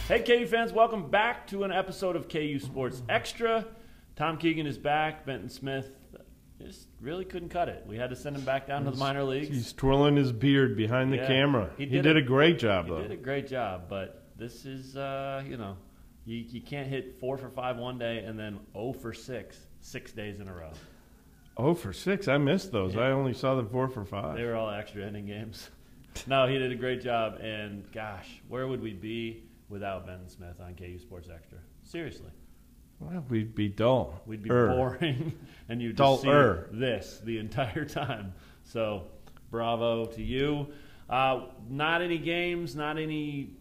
Hey, KU fans, welcome back to an episode of KU Sports Extra. Tom Keegan is back. Benton Smith just really couldn't cut it. We had to send him back down to the minor leagues. He's twirling his beard behind the camera. He did a great job, though. He did a great job, but this is, you can't hit 4 for 5 one day and then 0 for 6 days in a row. 0 for 6? I missed those. Yeah. I only saw the 4 for 5. They were all extra inning games. No, he did a great job, and gosh, where would we be without Benton Smith on KU Sports Extra? Seriously. Well, we'd be dull. We'd be boring, and you'd just see this the entire time. So, bravo to you. Not any games, not any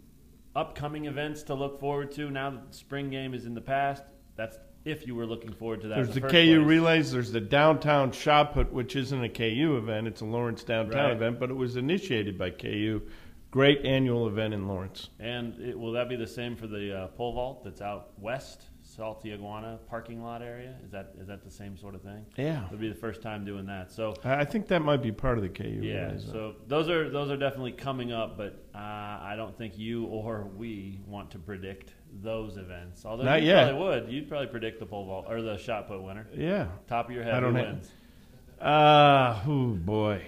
upcoming events to look forward to. Now that the spring game is in the past, that's if you were looking forward to that. There's the KU Relays. There's the Downtown Shot Put, which isn't a KU event. It's a Lawrence Downtown event, but it was initiated by KU. Great annual event in Lawrence. And will that be the same for the pole vault that's out west, Salty Iguana parking lot area? Is that the same sort of thing? Yeah. It'll be the first time doing that. So I think that might be part of the KU. Yeah. Relays, so those are definitely coming up, but I don't think you or we want to predict those events. Although Not you yet. Probably would. You'd probably predict the pole vault or the shot put winner. Yeah. Top of your head, who wins? Oh boy,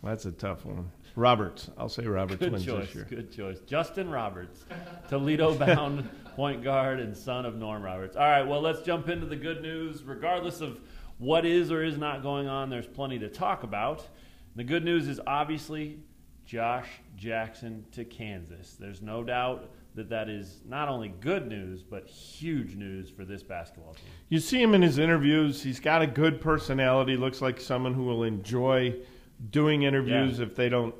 that's a tough one. Roberts. I'll say Roberts wins this year. Good choice. Justin Roberts, Toledo-bound point guard and son of Norm Roberts. All right, well, let's jump into the good news. Regardless of what is or is not going on, there's plenty to talk about. The good news is obviously Josh Jackson to Kansas. There's no doubt that is not only good news, but huge news for this basketball team. You see him in his interviews. He's got a good personality. Looks like someone who will enjoy doing interviews if they don't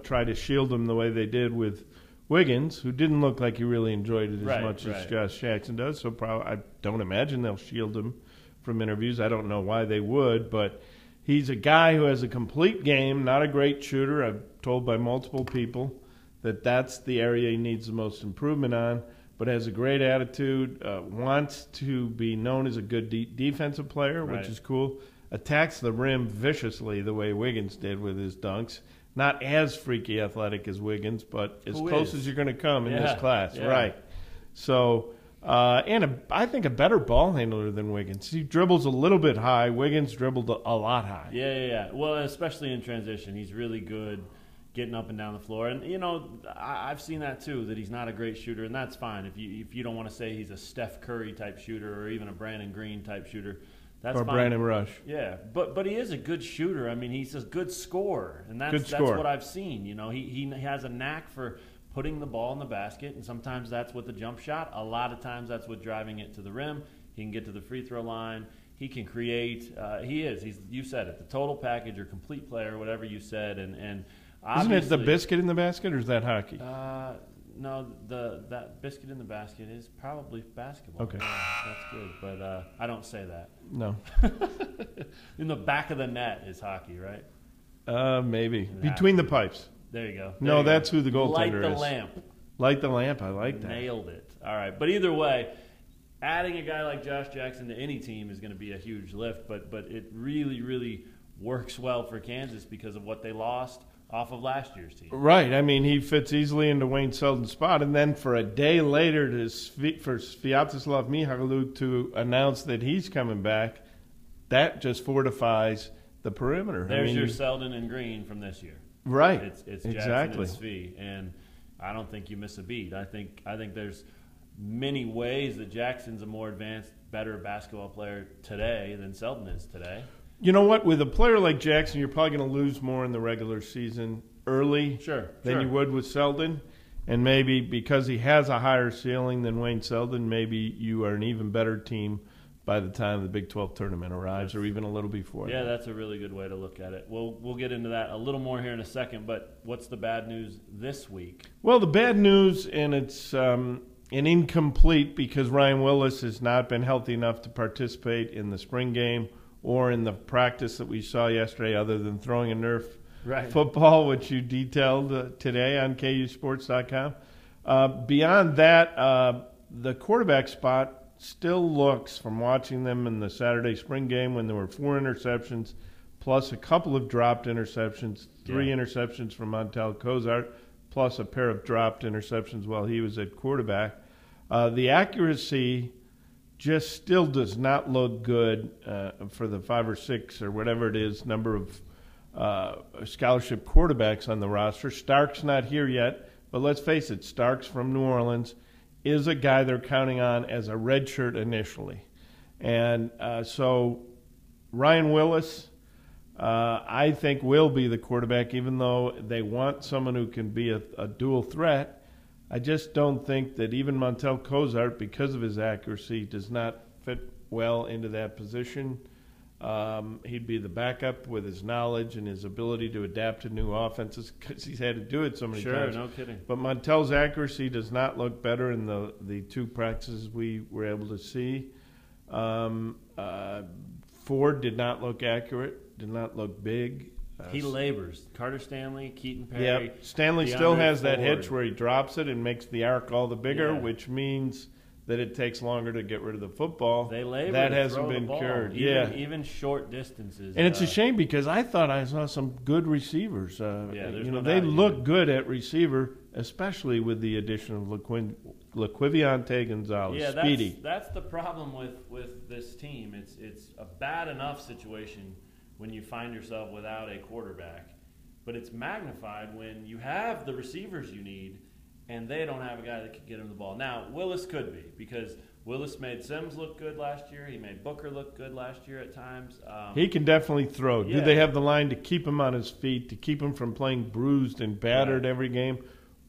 try to shield him the way they did with Wiggins, who didn't look like he really enjoyed it as much as Josh Jackson does. So I don't imagine they'll shield him from interviews. I don't know why they would, but he's a guy who has a complete game, not a great shooter. I've told by multiple people that that's the area he needs the most improvement on, but has a great attitude, wants to be known as a good defensive player, which is cool, attacks the rim viciously the way Wiggins did with his dunks. Not as freaky athletic as Wiggins, but as close as you're going to come in this class. Right. So, I think a better ball handler than Wiggins. He dribbles a little bit high. Wiggins dribbled a lot high. Yeah. Well, especially in transition. He's really good getting up and down the floor. And, I've seen that too, that he's not a great shooter, and that's fine. If you don't want to say he's a Steph Curry type shooter or even a Brandon Green type shooter, that's or fine. Brandon Rush. Yeah, but he is a good shooter. I mean, he's a good scorer, and that's what I've seen. He has a knack for putting the ball in the basket, and sometimes that's with the jump shot. A lot of times that's with driving it to the rim. He can get to the free throw line. He can create. You said it, the total package or complete player, whatever you said. And isn't it the biscuit in the basket, or is that hockey? No, that biscuit in the basket is probably basketball. Okay. Yeah, that's good, but I don't say that. No. In the back of the net is hockey, right? Maybe. Between the pipes. There you go. No, that's who the goaltender is. Light the lamp. Light the lamp. I like that. Nailed it. All right. But either way, adding a guy like Josh Jackson to any team is going to be a huge lift, but it really, really works well for Kansas because of what they lost off of last year's team. Right. I mean, he fits easily into Wayne Selden's spot. And then for a day later for Sviatoslav Mihailuk to announce that he's coming back, that just fortifies the perimeter. There's your Selden and Green from this year. Right. It's Jackson and Svi. And I don't think you miss a beat. I think there's many ways that Jackson's a more advanced, better basketball player today than Selden is today. You know what? With a player like Jackson, you're probably going to lose more in the regular season early than you would with Selden. And maybe because he has a higher ceiling than Wayne Selden, maybe you are an even better team by the time the Big 12 tournament arrives, or even a little before. Yeah, that's a really good way to look at it. We'll get into that a little more here in a second, but what's the bad news this week? Well, the bad news, and it's an incomplete because Ryan Willis has not been healthy enough to participate in the spring game or in the practice that we saw yesterday, other than throwing a Nerf football, which you detailed today on KUsports.com. Beyond that, the quarterback spot still looks, from watching them in the Saturday spring game when there were 4 interceptions, plus a couple of dropped interceptions, 3 interceptions from Montel Kozart, plus a pair of dropped interceptions while he was at quarterback. The accuracy just still does not look good for the 5 or 6 or whatever it is number of scholarship quarterbacks on the roster. Stark's not here yet, but let's face it, Stark's from New Orleans is a guy they're counting on as a redshirt initially. And so Ryan Willis, I think, will be the quarterback, even though they want someone who can be a dual threat. I just don't think that even Montel Cozart, because of his accuracy, does not fit well into that position. He'd be the backup with his knowledge and his ability to adapt to new offenses because he's had to do it so many times. Sure, no kidding. But Montel's accuracy does not look better in the 2 practices we were able to see. Ford did not look accurate, did not look big. He labors. Carter Stanley, Keaton Perry. Yeah, Stanley still has that hitch where he drops it and makes the arc all the bigger, which means that it takes longer to get rid of the football. They labor. That hasn't been cured. Even short distances. And it's a shame because I thought I saw some good receivers. They look good at receiver, especially with the addition of Laquivionte Gonzalez. Yeah, Speedy. That's the problem with this team. It's a bad enough situation when you find yourself without a quarterback, but it's magnified when you have the receivers you need and they don't have a guy that can get him the ball. Now, Willis could be, because Willis made Sims look good last year. He made Booker look good last year at times. He can definitely throw. Yeah. Do they have the line to keep him on his feet, to keep him from playing bruised and battered every game?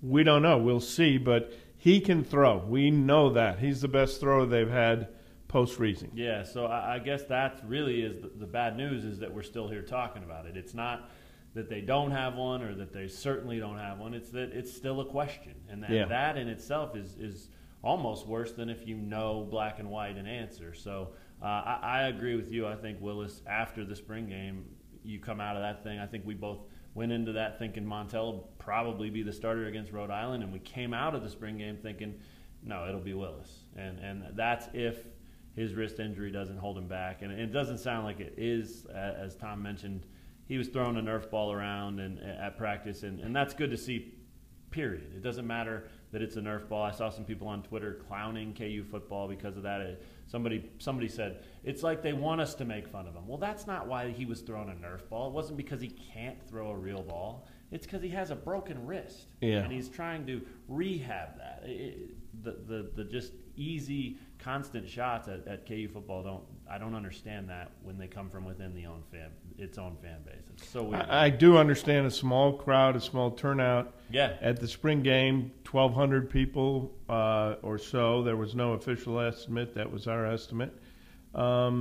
We don't know. We'll see, but he can throw. We know that. He's the best thrower they've had post-Reasing. Yeah, so I guess that really is the bad news, is that we're still here talking about it. It's not that they don't have one or that they certainly don't have one. It's that it's still a question. And that in itself is almost worse than if you know black and white an answer. So I agree with you. I think Willis, after the spring game, you come out of that thing. I think we both went into that thinking Montel will probably be the starter against Rhode Island, and we came out of the spring game thinking, no, it'll be Willis. And that's if his wrist injury doesn't hold him back. And it doesn't sound like it is, as Tom mentioned. He was throwing a Nerf ball around at practice, and that's good to see, period. It doesn't matter that it's a Nerf ball. I saw some people on Twitter clowning KU football because of that. Somebody said, it's like they want us to make fun of him. Well, that's not why he was throwing a Nerf ball. It wasn't because he can't throw a real ball. It's because he has a broken wrist, and he's trying to rehab that. The just easy, constant shots at KU football I don't understand that when they come from within its own fan base. It's so weird. I do understand a small crowd, a small turnout. Yeah. At the spring game, 1,200 people or so. There was no official estimate. That was our estimate. I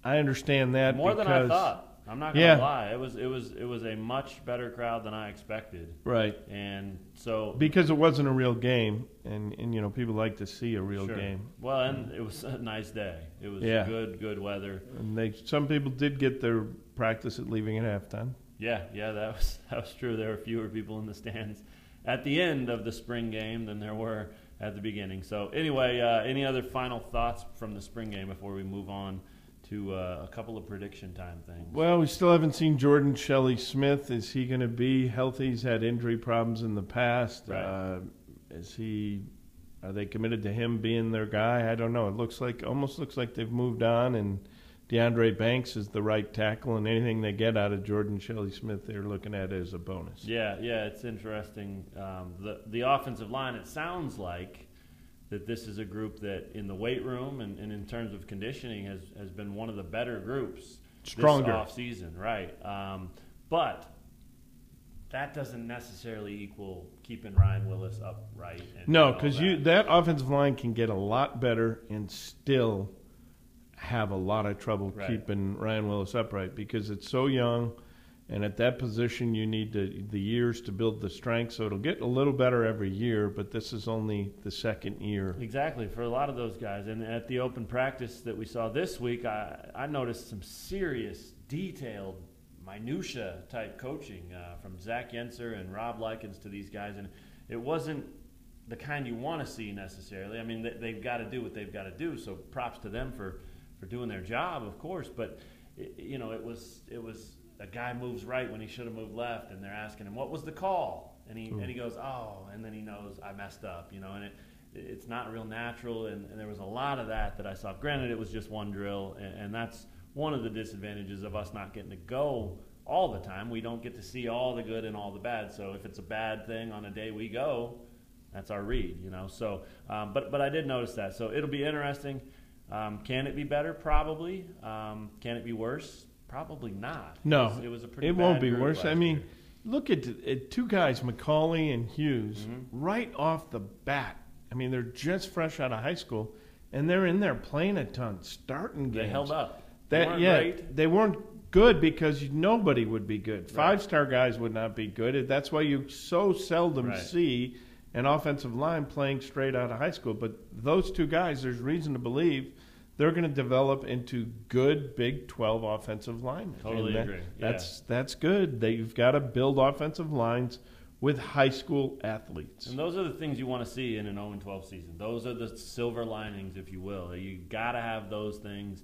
understand that more than I thought. I'm not gonna lie. It was a much better crowd than I expected. Right. And so because it wasn't a real game, and people like to see a real game. Well, and it was a nice day. It was good weather. And some people did get their practice at leaving at halftime. Yeah, that was true. There were fewer people in the stands at the end of the spring game than there were at the beginning. So anyway, any other final thoughts from the spring game before we move on to a couple of prediction time things? Well, we still haven't seen Jordan Shelley-Smith. Is he going to be healthy? He's had injury problems in the past. Right. Are they committed to him being their guy? I don't know. It almost looks like they've moved on, and DeAndre Banks is the right tackle, and anything they get out of Jordan Shelley-Smith, they're looking at as a bonus. Yeah, it's interesting. The offensive line, it sounds like that this is a group that in the weight room and in terms of conditioning has been one of the better groups stronger this offseason, right? But that doesn't necessarily equal keeping Ryan Willis upright. No, because that offensive line can get a lot better and still have a lot of trouble keeping Ryan Willis upright because it's so young. And at that position, you need the years to build the strength. So it'll get a little better every year, but this is only the second year. Exactly, for a lot of those guys. And at the open practice that we saw this week, I noticed some serious, detailed, minutia-type coaching from Zach Yenser and Rob Likens to these guys. And it wasn't the kind you want to see necessarily. I mean, they've got to do what they've got to do, so props to them for doing their job, of course. But, it was a guy moves right when he should have moved left, and they're asking him, what was the call? And he goes, oh, and then he knows I messed up, and it's not real natural, and there was a lot of that I saw. Granted, it was just one drill, and that's one of the disadvantages of us not getting to go all the time. We don't get to see all the good and all the bad. So if it's a bad thing on a day we go, that's our read, So, but I did notice that. So it'll be interesting. Can it be better? Probably. Can it be worse? Probably not. No, it was a pretty. It bad won't be group worse. last I mean, year. look at two guys, McCauley and Hughes, right off the bat. I mean, they're just fresh out of high school, and they're in there playing a ton, starting games. They held up. They weren't good because nobody would be good. Right. 5-star guys would not be good. That's why you so seldom see an offensive line playing straight out of high school. But those two guys, there's reason to believe they're going to develop into good Big 12 offensive linemen. Totally agree. That's good. You've got to build offensive lines with high school athletes. And those are the things you want to see in an 0-12 season. Those are the silver linings, if you will. You got to have those things.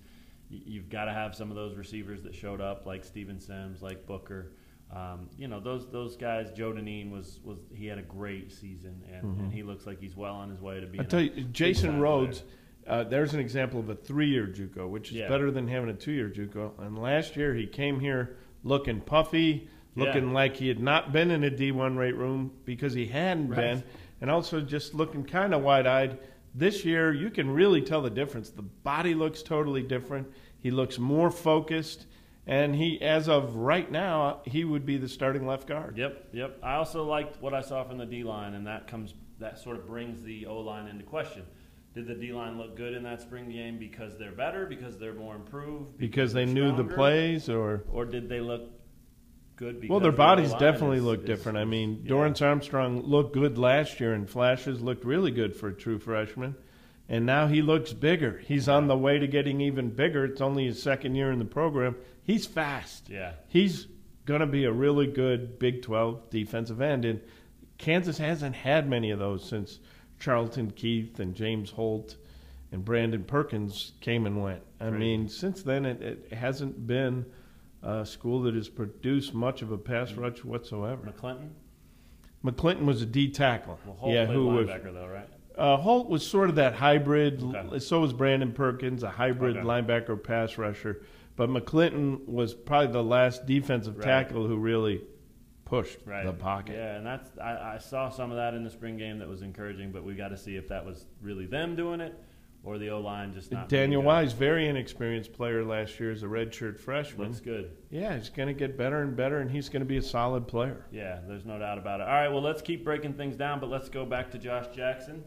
You've got to have some of those receivers that showed up, like Steven Sims, like Booker. Those guys. Joe Deneen he had a great season, and he looks like he's well on his way to being. I tell you, Jason Rhodes. There's an example of a 3-year JUCO, which is better than having a 2-year JUCO. And last year he came here looking puffy, looking like he had not been in a D1 weight room because he hadn't been, and also just looking kind of wide-eyed. This year you can really tell the difference. The body looks totally different. He looks more focused, and as of right now, he would be the starting left guard. Yep. I also liked what I saw from the D-line, and that sort of brings the O-line into question. Did the D-line look good in that spring game because they're better, because they're more improved? Because they knew the plays? Or did they look good because their bodies definitely look different. I mean, Dorrance Armstrong looked good last year, and flashes looked really good for a true freshman. And now he looks bigger. He's on the way to getting even bigger. It's only his second year in the program. He's fast. Yeah. He's going to be a really good Big 12 defensive end. And Kansas hasn't had many of those since Charlton Keith and James Holt and Brandon Perkins came and went. I mean, since then it hasn't been a school that has produced much of a pass rush whatsoever. McClinton was a D tackle. Well, Holt played linebacker though, right? Holt was sort of that hybrid. Okay. So was Brandon Perkins, a hybrid linebacker pass rusher. But McClinton was probably the last defensive tackle who really pushed the pocket. Yeah, and I saw some of that in the spring game that was encouraging, but we got to see if that was really them doing it or the O-line just not. Daniel Wise, very inexperienced player last year as a redshirt freshman. Looks good. Yeah, he's going to get better and better, and he's going to be a solid player. Yeah, there's no doubt about it. All right, well, let's keep breaking things down, but let's go back to Josh Jackson.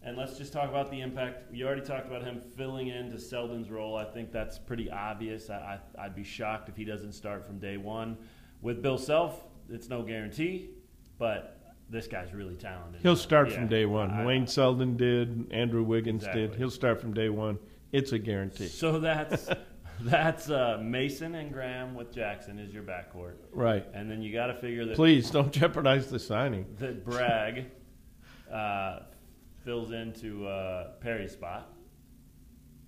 And let's just talk about the impact. You already talked about him filling into Selden's role. I think that's pretty obvious. I'd be shocked if he doesn't start from day one. With Bill Self, it's no guarantee, but this guy's really talented. He'll start from day one. Wayne Selden did. Andrew Wiggins did. He'll start from day one. It's a guarantee. So that's Mason and Graham with Jackson is your backcourt. Right. And then you got to figure that. Please don't jeopardize the signing. That Bragg fills into Perry's spot.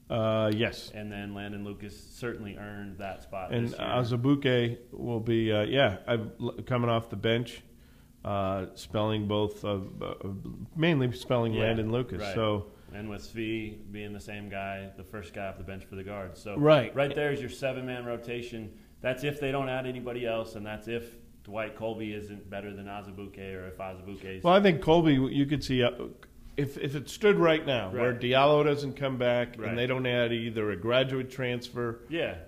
Yes. And then Landon Lucas certainly earned that spot. And this year. Azubuike will be, coming off the bench, spelling both, mainly spelling Landon Lucas. Right. So. And with Svi being the same guy, the first guy off the bench for the guards. So right there is your 7-man rotation. That's if they don't add anybody else, and that's if Dwight Colby isn't better than Azubuike, or if Azubuike is. Well, I think Colby, you could see if it stood right now, where Diallo doesn't come back and they don't add either a graduate transfer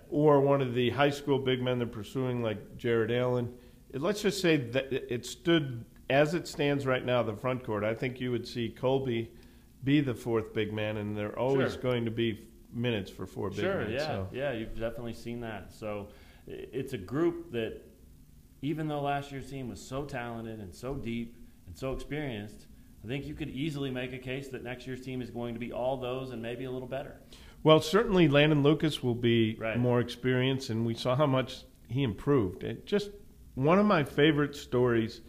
or one of the high school big men they're pursuing like Jared Allen. Let's just say that it stood as it stands right now, the front court. I think you would see Colby be the fourth big man, and there are always going to be minutes for four big men. Yeah, you've definitely seen that. So it's a group that, even though last year's team was so talented and so deep and so experienced, I think you could easily make a case that next year's team is going to be all those and maybe a little better. Well, certainly Landon Lucas will be more experienced, and we saw how much he improved. Just one of my favorite stories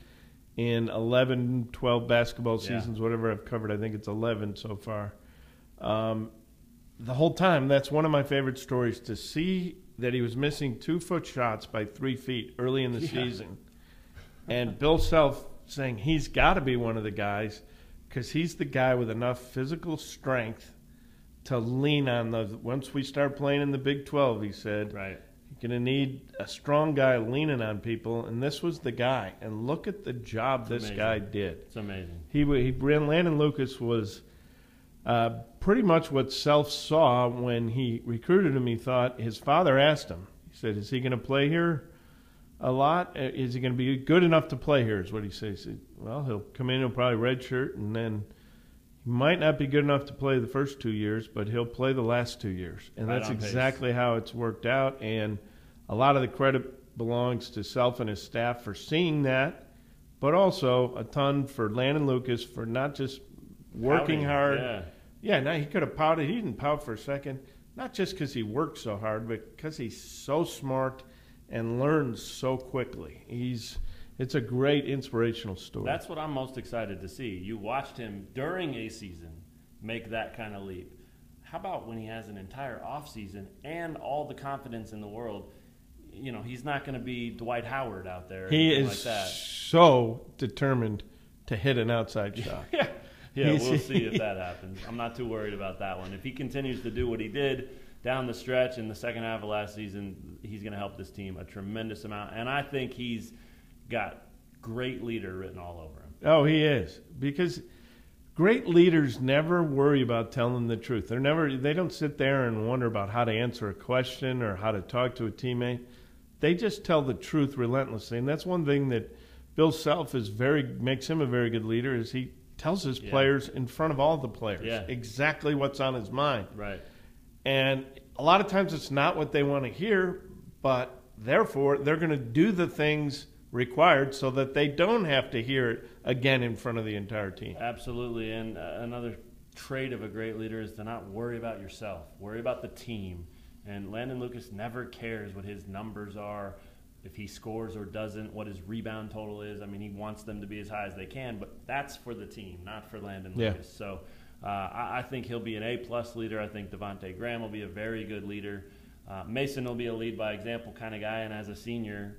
in 11, 12 basketball seasons, whatever I've covered. I think it's 11 so far. The whole time, that's one of my favorite stories, to see that he was missing 2-foot shots by 3 feet early in the season. And Bill Self saying he's got to be one of the guys because he's the guy with enough physical strength to lean on those. Once we start playing in the Big 12, he said, right, you're going to need a strong guy leaning on people, and this was the guy. And look at the job this guy did. It's amazing. Landon Lucas was pretty much what Self saw when he recruited him. He thought his father asked him. He said, "Is he going to play here a lot? Is he going to be good enough to play here?" Is what he said. He said, "Well, he'll come in, he'll probably redshirt, and then he might not be good enough to play the first 2 years, but he'll play the last 2 years." And that's exactly how it's worked out. And a lot of the credit belongs to Self and his staff for seeing that, but also a ton for Landon Lucas for not just working hard. Yeah, now he could have pouted. He didn't pout for a second, not just because he worked so hard, but because he's so smart and learns so quickly. It's a great inspirational story. That's what I'm most excited to see. You watched him during a season make that kind of leap. How about when he has an entire offseason and all the confidence in the world? You know, he's not going to be Dwight Howard out there. He is like that. So determined to hit an outside shot. Yeah, we'll see if that happens. I'm not too worried about that one. If he continues to do what he did down the stretch in the second half of last season, he's going to help this team a tremendous amount. And I think he's got great leader written all over him. Oh, he is. Because great leaders never worry about telling the truth. They don't sit there and wonder about how to answer a question or how to talk to a teammate. They just tell the truth relentlessly. And that's one thing that Bill Self makes him a very good leader is he tells his players in front of all the players exactly what's on his mind. Right. And a lot of times it's not what they want to hear, but therefore they're going to do the things required so that they don't have to hear it again in front of the entire team. Absolutely. And another trait of a great leader is to not worry about yourself. Worry about the team. And Landon Lucas never cares what his numbers are, if he scores or doesn't, what his rebound total is. I mean, he wants them to be as high as they can, but that's for the team, not for Landon Lucas. So I think he'll be an A-plus leader. I think Devontae Graham will be a very good leader. Mason will be a lead-by-example kind of guy, and as a senior,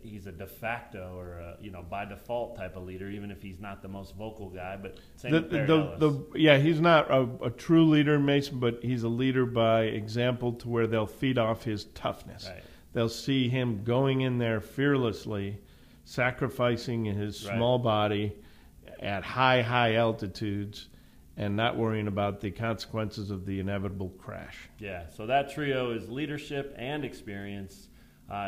he's a de facto or by default type of leader, even if he's not the most vocal guy. But same with Barrett Ellis. He's not a true leader, Mason, but he's a leader by example to where they'll feed off his toughness. Right. They'll see him going in there fearlessly, sacrificing his small body at high altitudes and not worrying about the consequences of the inevitable crash. Yeah, so that trio is leadership and experience.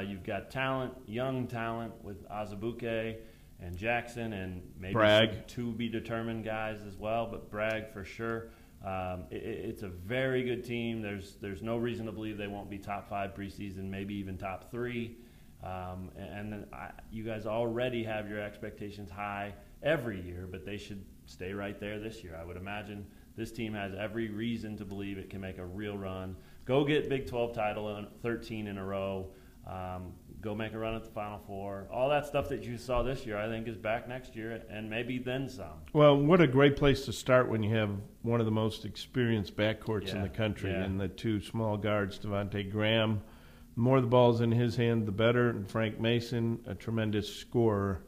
You've got talent, young talent with Azubuike and Jackson and maybe Bragg. Some to-be-determined guys as well, but Bragg for sure. It's a very good team. There's no reason to believe they won't be top 5 preseason, maybe even top 3. And then you guys already have your expectations high every year, but they should stay right there this year. I would imagine this team has every reason to believe it can make a real run. Go get Big 12 title 13 in a row. Go make a run at the Final Four. All that stuff that you saw this year, I think, is back next year, and maybe then some. Well, what a great place to start when you have one of the most experienced backcourts in the country and the two small guards, Devontae Graham. The more the ball's in his hand, the better. And Frank Mason, a tremendous scorer.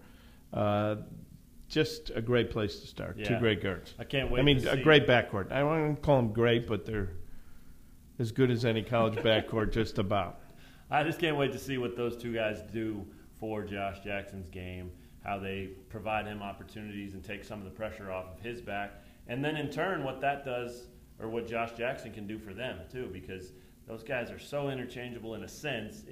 Just a great place to start. Yeah. Two great guards. I can't wait to see. A great backcourt. I wouldn't call them great, but they're as good as any college backcourt, just about. I just can't wait to see what those two guys do for Josh Jackson's game, how they provide him opportunities and take some of the pressure off of his back. And then in turn, what that does, or what Josh Jackson can do for them too, because those guys are so interchangeable in a sense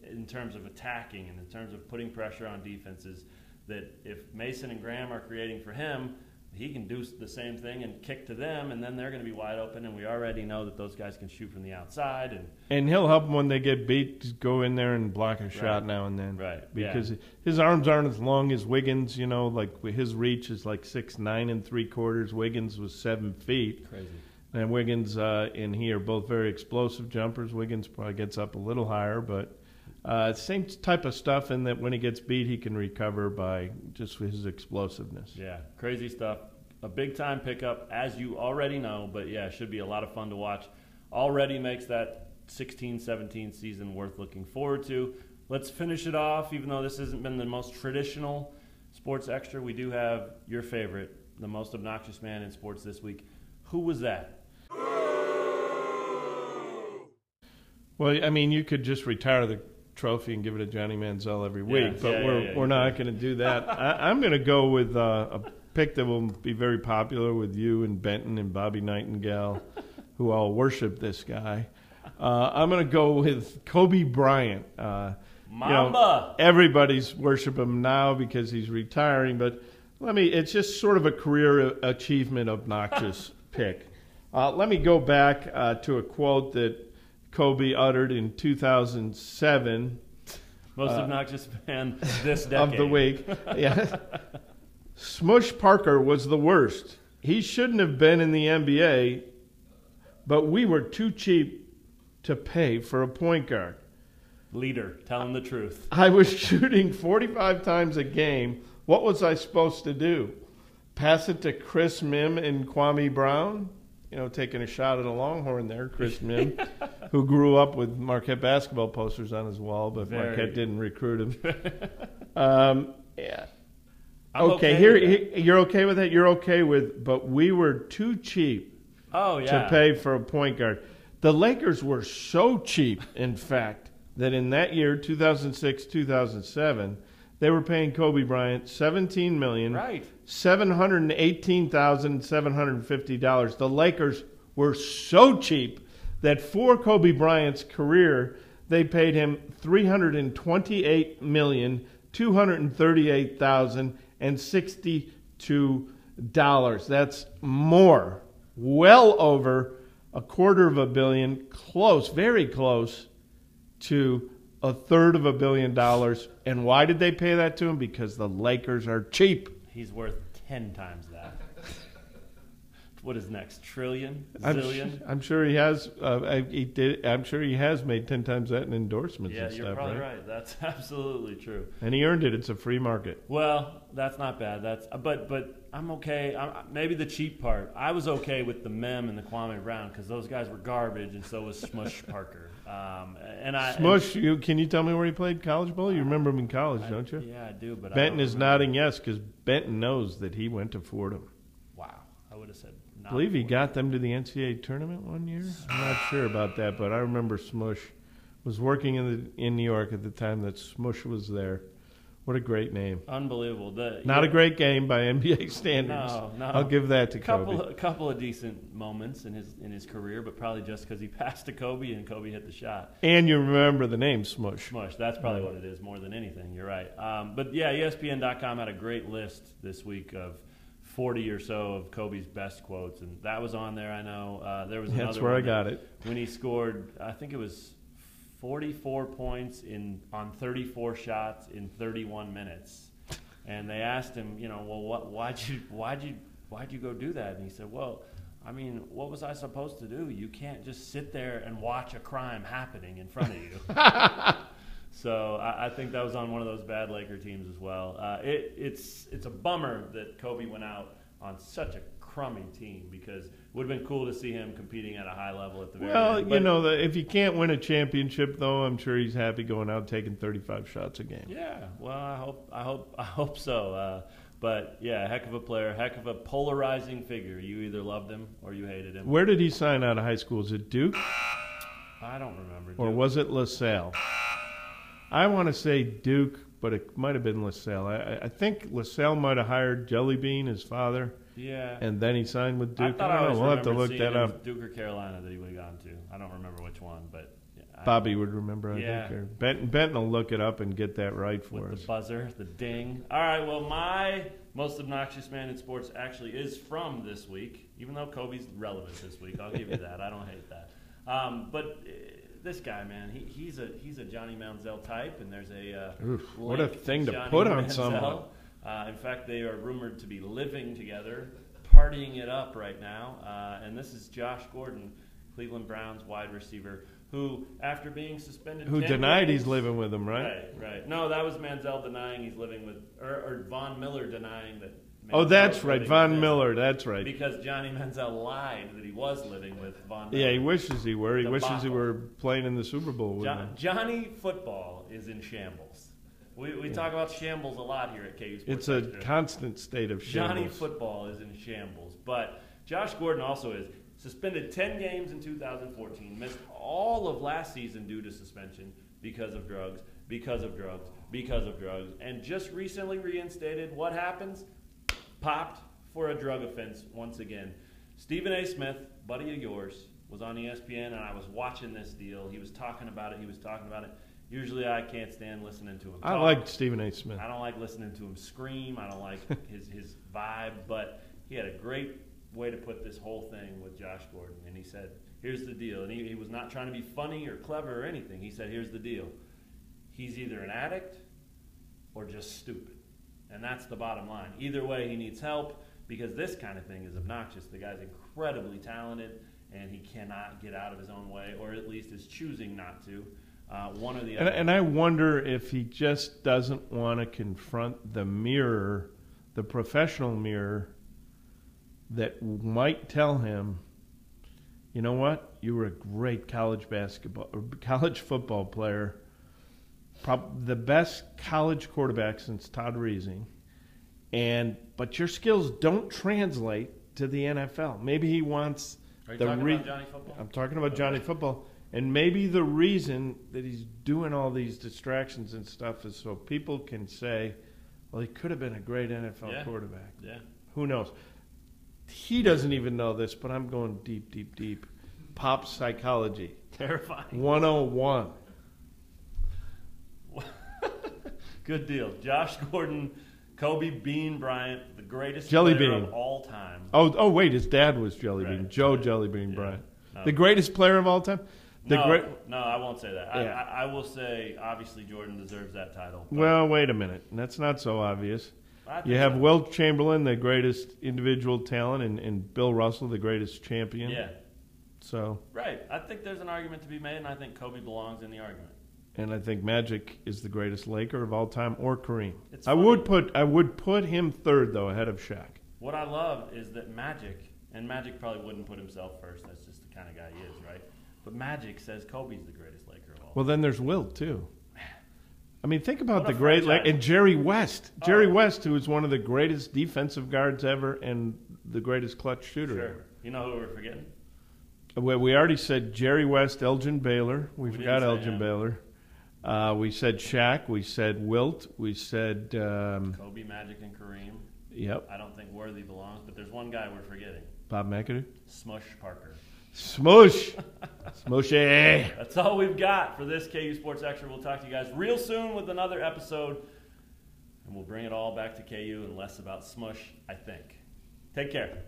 in terms of attacking and in terms of putting pressure on defenses that if Mason and Graham are creating for him, he can do the same thing and kick to them, and then they're going to be wide open, and we already know that those guys can shoot from the outside. And he'll help them when they get beat, just go in there and block a shot now and then. Right. Because his arms aren't as long as Wiggins, like his reach is like 6'9"3/4. Wiggins was 7 feet. Crazy. And Wiggins and he are both very explosive jumpers. Wiggins probably gets up a little higher, but same type of stuff in that when he gets beat, he can recover by just his explosiveness. Yeah, crazy stuff. A big-time pickup, as you already know, but, should be a lot of fun to watch. Already makes that 16-17 season worth looking forward to. Let's finish it off, even though this hasn't been the most traditional Sports Extra, we do have your favorite, the most obnoxious man in sports this week. Who was that? Well, I mean, you could just retire the trophy and give it to Johnny Manziel every week, but we're not going to do that. I'm going to go with a pick that will be very popular with you and Benton and Bobby Nightingale, who all worship this guy. I'm going to go with Kobe Bryant. Mamba! You know, everybody's worship him now because he's retiring, but it's just sort of a career achievement obnoxious pick. Let me go back to a quote that Kobe uttered in 2007. Most obnoxious man this decade. Of the week. Yeah. Smush Parker was the worst. He shouldn't have been in the NBA, but we were too cheap to pay for a point guard. Leader, telling the truth. I was shooting 45 times a game. What was I supposed to do? Pass it to Chris Mim and Kwame Brown? You know, taking a shot at a Longhorn there, Chris Mim, who grew up with Marquette basketball posters on his wall, but Marquette didn't recruit him. Yeah. Okay, you're okay with that? You're okay with, but we were too cheap to pay for a point guard. The Lakers were so cheap, in fact, that in that year, 2006-2007, they were paying Kobe Bryant $17,718,750. The Lakers were so cheap that for Kobe Bryant's career, they paid him $328,238,062. That's more, well over $250 million, close, very close to $325 million. And why did they pay that to him? Because the Lakers are cheap. He's worth 10 times that. What is next? Trillion? Zillion? I'm sure he has. I'm sure he has made 10 times that in endorsements. Yeah, and stuff, you're probably right. That's absolutely true. And he earned it. It's a free market. Well, that's not bad. But I'm okay. Maybe the cheap part. I was okay with the Mem and the Kwame Brown because those guys were garbage, and so was Smush Parker. Smush, can you tell me where he played college ball? You remember him in college, don't you? Yeah, I do. But Benton is nodding yes because Benton knows that he went to Fordham. Wow, I would have said. I believe he got them to the NCAA tournament one year. I'm not sure about that, but I remember Smush was working in New York at the time that Smush was there. What a great name! Unbelievable. Not a great game by NBA standards. No. I'll give that to Kobe. A couple of decent moments in his career, but probably just because he passed to Kobe and Kobe hit the shot. And you remember the name Smush. Smush. That's probably what it is more than anything. You're right. But yeah, ESPN.com had a great list this week of 40 or so of Kobe's best quotes, and that was on there. I know there was another. That's where I got it. When he scored, I think it was 44 points on 34 shots in 31 minutes, and they asked him, well, why'd you go do that? And he said, well, I mean, what was I supposed to do? You can't just sit there and watch a crime happening in front of you. So I think that was on one of those bad Laker teams as well. It's a bummer that Kobe went out on such a crummy team because it would have been cool to see him competing at a high level at the very end. Well, if you can't win a championship, though, I'm sure he's happy going out taking 35 shots a game. Yeah, well, I hope so. But yeah, heck of a player, heck of a polarizing figure. You either loved him or you hated him. Where did he sign out of high school? Is it Duke? I don't remember. Duke. Or was it LaSalle? I want to say Duke, but it might have been LaSalle. I think LaSalle might have hired Jelly Bean, his father. Yeah. And then he signed with Duke. I don't know. We'll have to look that up. Duke or Carolina that he would have gone to. I don't remember which one, but Bobby would remember. I think. Benton will look it up and get that right for us. With the buzzer, the ding. All right. Well, my most obnoxious man in sports actually is from this week, even though Kobe's relevant this week. I'll give you that. I don't hate that. But this guy, man, he's a Johnny Manziel type, and there's a what a thing to Johnny put on Manziel. someone. In fact, they are rumored to be living together, partying it up right now. And this is Josh Gordon, Cleveland Browns wide receiver, who, after being suspended, who denied he's living with him, right? Right. No, that was Manziel denying he's living with, or Von Miller denying that. Manziel that's right, Von Miller. That's right. Because Johnny Manziel lied that he was living with Von Miller. Yeah, he wishes he were. He wishes he were playing in the Super Bowl with him. Johnny football is in shambles. We talk about shambles a lot here at KU Sports It's a Extra. constant state of shambles. Johnny football is in shambles. But Josh Gordon also is suspended 10 games in 2014, missed all of last season due to suspension because of drugs, and just recently reinstated. What happens? Popped for a drug offense once again. Stephen A. Smith, buddy of yours, was on ESPN, and I was watching this deal. He was talking about it. Usually I can't stand listening to him talk. I like Stephen A. Smith. I don't like listening to him scream. I don't like his vibe. But he had a great way to put this whole thing with Josh Gordon. And he said, here's the deal. And he was not trying to be funny or clever or anything. He said, here's the deal. He's either an addict or just stupid. And that's the bottom line. Either way, he needs help because this kind of thing is obnoxious. The guy's incredibly talented, and he cannot get out of his own way, or at least is choosing not to. One or the other. And I wonder if he just doesn't want to confront the mirror, the professional mirror, that might tell him, you know what, you were a great college football player, the best college quarterback since Todd Reesing, but your skills don't translate to the NFL. Maybe he wants Are you talking about Johnny Football? I'm talking about Johnny Football. And maybe the reason that he's doing all these distractions and stuff is so people can say, well, he could have been a great NFL quarterback. Yeah. Who knows? He doesn't even know this, but I'm going deep, deep, deep. Pop psychology. Terrifying. 101. Good deal. Josh Gordon, Kobe Bean Bryant, the greatest Jelly player Bean. of all time. Oh, wait, his dad was Jelly Bean. Right. Joe Jelly Bean Yeah. Bryant. No. The greatest player of all time? No, I won't say that. Yeah. I will say, obviously, Jordan deserves that title. Well, wait a minute. That's not so obvious. I think You have so. Wilt Chamberlain, the greatest individual talent, and Bill Russell, the greatest champion. Yeah. So, Right. I think there's an argument to be made, and I think Kobe belongs in the argument. and I think Magic is the greatest Laker of all time, or Kareem. It's I funny. would put him third though, ahead of Shaq. What I love is that Magic probably wouldn't put himself first. That's just the kind of guy he is, right? But Magic says Kobe's the greatest Laker of all. Well, then there's Wilt too. I mean, think about What a the great franchise. and Jerry West. Oh. Jerry West, who is one of the greatest defensive guards ever and the greatest clutch shooter Sure. ever. You know who we're forgetting? Well, we already said Jerry West, Elgin Baylor. We forgot didn't say Elgin him. Baylor. We said Shaq. We said Wilt. We said, Kobe, Magic, and Kareem. yep, I don't think Worthy belongs, but there's one guy we're forgetting. Bob McAdoo. Smush Parker. Smoosh. Smooshy. That's all we've got for this KU Sports Extra. We'll talk to you guys real soon with another episode, and we'll bring it all back to KU and less about Smush, I think. Take care.